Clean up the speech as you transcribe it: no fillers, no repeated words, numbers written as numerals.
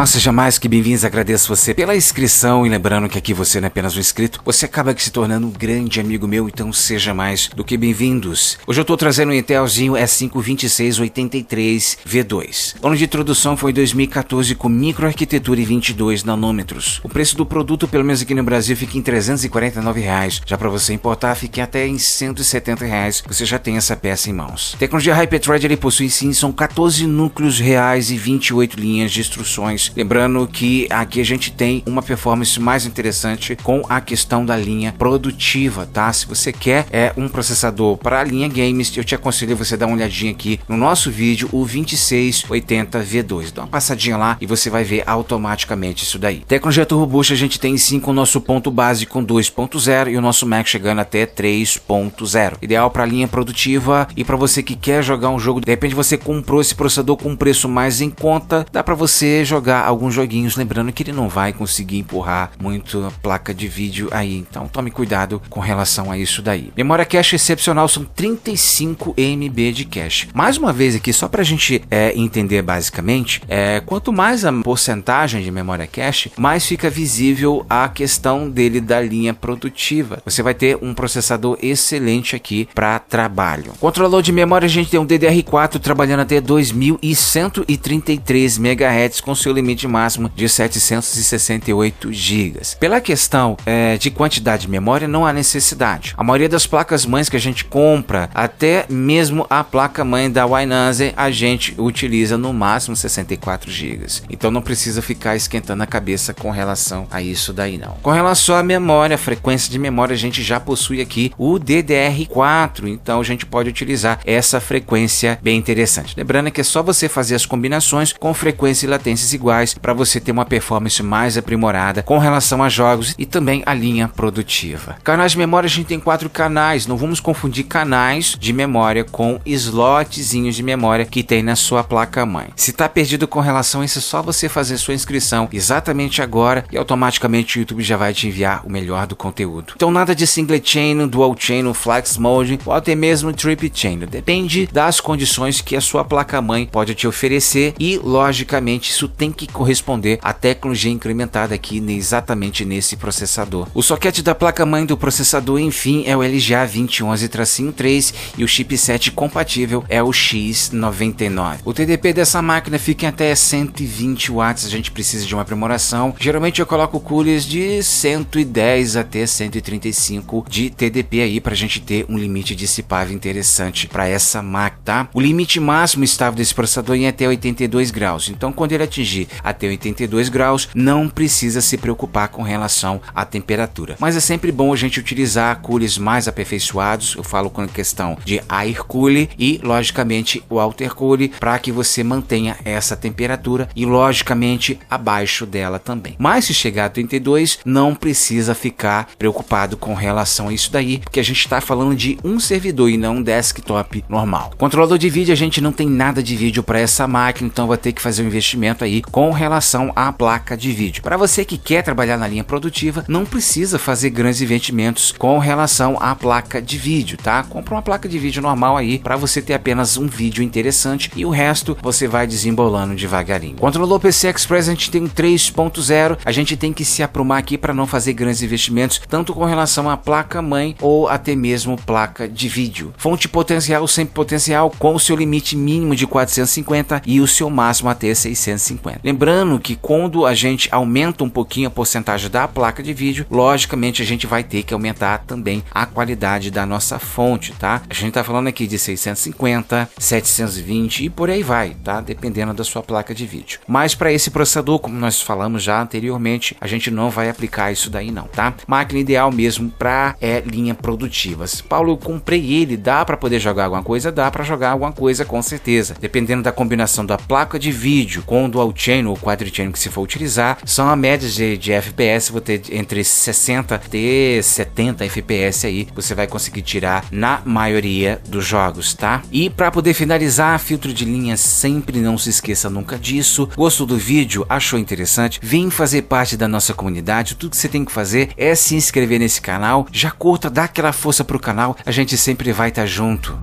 Olá, seja mais que bem-vindos, agradeço você pela inscrição e lembrando que aqui você não é apenas um inscrito, você acaba se tornando um grande amigo meu, então seja mais do que bem-vindos. Hoje eu estou trazendo um Intelzinho E5-2683V2. O ano de introdução foi 2014 com microarquitetura e 22 nanômetros. O preço do produto, pelo menos aqui no Brasil, fica em R$349. Já para você importar, fica até em R$170. Você já tem essa peça em mãos. A tecnologia Hyperthread ele possui sim, são 14 núcleos reais e 28 linhas de instruções. Lembrando que aqui a gente tem uma performance mais interessante com a questão da linha produtiva, tá? Se você quer um processador para a linha games, eu te aconselho você dar uma olhadinha aqui no nosso vídeo, o 2680V2. Dá uma passadinha lá e você vai ver automaticamente isso daí. Tecnologia Turbo Boost a gente tem sim com o nosso ponto base com 2.0 e o nosso Max chegando até 3.0. Ideal para a linha produtiva e para você que quer jogar um jogo, de repente você comprou esse processador com um preço mais em conta, dá para você jogar alguns joguinhos, lembrando que ele não vai conseguir empurrar muito a placa de vídeo aí, então tome cuidado com relação a isso daí. Memória cache excepcional, são 35 MB de cache. Mais uma vez aqui, só para a gente entender basicamente, quanto mais a porcentagem de memória cache, mais fica visível a questão dele da linha produtiva. Você vai ter um processador excelente aqui para trabalho. Controlador de memória, a gente tem um DDR4 trabalhando até 2133 MHz com seu limite máximo de 768 GB. Pela questão de quantidade de memória, não há necessidade. A maioria das placas mães que a gente compra, até mesmo a placa mãe da Wynanze, a gente utiliza no máximo 64 GB. Então não precisa ficar esquentando a cabeça com relação a isso daí não. Com relação à memória, a frequência de memória, a gente já possui aqui o DDR4, então a gente pode utilizar essa frequência bem interessante. Lembrando que é só você fazer as combinações com frequência e latências iguais para você ter uma performance mais aprimorada com relação a jogos e também a linha produtiva. Canais de memória, a gente tem 4 canais, não vamos confundir canais de memória com slotzinhos de memória que tem na sua placa-mãe. Se está perdido com relação a isso, é só você fazer sua inscrição exatamente agora e automaticamente o YouTube já vai te enviar o melhor do conteúdo. Então nada de single chain, dual chain, flex mode ou até mesmo triple chain, depende das condições que a sua placa-mãe pode te oferecer e logicamente isso tem que corresponder à tecnologia incrementada aqui exatamente nesse processador. O socket da placa-mãe do processador, enfim, é o LGA 2011-3 e o chipset compatível é o X99. O TDP dessa máquina fica em até 120 watts, a gente precisa de uma aprimoração. Geralmente eu coloco coolers de 110 até 135 de TDP aí para a gente ter um limite dissipável interessante para essa máquina, tá? O limite máximo estável desse processador é até 82 graus, então quando ele atingir até 82 graus, não precisa se preocupar com relação à temperatura. Mas é sempre bom a gente utilizar coolers mais aperfeiçoados, eu falo com a questão de air cooler e logicamente o water cooler para que você mantenha essa temperatura e logicamente abaixo dela também. Mas se chegar a 32, não precisa ficar preocupado com relação a isso daí, porque a gente está falando de um servidor e não um desktop normal. Controlador de vídeo, a gente não tem nada de vídeo para essa máquina, então vai ter que fazer um investimento aí com relação à placa de vídeo. Para você que quer trabalhar na linha produtiva, não precisa fazer grandes investimentos com relação à placa de vídeo, tá? Compra uma placa de vídeo normal aí para você ter apenas um vídeo interessante e o resto você vai desembolando devagarinho. Controlador PCI Express, a gente tem um 3.0, a gente tem que se aprumar aqui para não fazer grandes investimentos, tanto com relação à placa-mãe ou até mesmo placa de vídeo. Fonte potencial, sempre potencial, com o seu limite mínimo de 450 e o seu máximo até 650. Lembrando que quando a gente aumenta um pouquinho a porcentagem da placa de vídeo, logicamente a gente vai ter que aumentar também a qualidade da nossa fonte, tá? A gente está falando aqui de 650, 720 e por aí vai, tá? Dependendo da sua placa de vídeo. Mas para esse processador, como nós falamos já anteriormente, a gente não vai aplicar isso daí não, tá? Máquina ideal mesmo para linha produtivas. Paulo, eu comprei ele, dá para poder jogar alguma coisa? Dá para jogar alguma coisa com certeza. Dependendo da combinação da placa de vídeo com o dual chain ou quadri-chain que você for utilizar, são a média de FPS, vou ter entre 60 e 70 FPS aí, você vai conseguir tirar na maioria dos jogos, tá? E para poder finalizar, filtro de linha, sempre não se esqueça nunca disso. Gostou do vídeo? Achou interessante? Vem fazer parte da nossa comunidade. Tudo que você tem que fazer é se inscrever nesse canal, já curta, dá aquela força pro canal, a gente sempre vai estar junto.